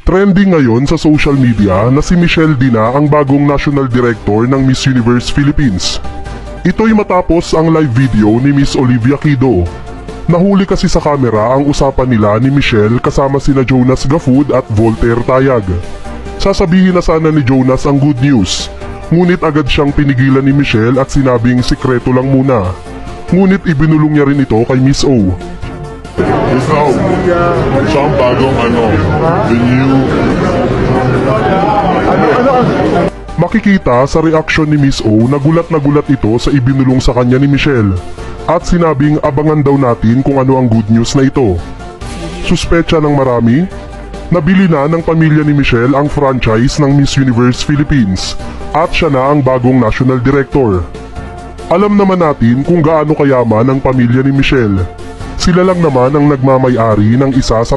Trending ngayon sa social media na si Michelle Dina ang bagong National Director ng Miss Universe Philippines. Ito'y matapos ang live video ni Miss Olivia Kido. Nahuli kasi sa kamera ang usapan nila ni Michelle kasama sina Jonas Gafud at Voltaire Tayag. Sasabihin na sana ni Jonas ang good news, ngunit agad siyang pinigilan ni Michelle at sinabing sikreto lang muna. Ngunit ibinulong niya rin ito kay Miss O. Siya ang bagong the new... Makikita sa reaksyon ni Miss O na gulat ito sa ibinulong sa kanya ni Michelle at sinabing abangan daw natin kung ano ang good news na ito. Suspecha ng marami, nabili na ng pamilya ni Michelle ang franchise ng Miss Universe Philippines at siya na ang bagong National Director. Alam naman natin kung gaano kayaman ang pamilya ni Michelle. Sila lang naman ang nagmamay-ari ng isa sa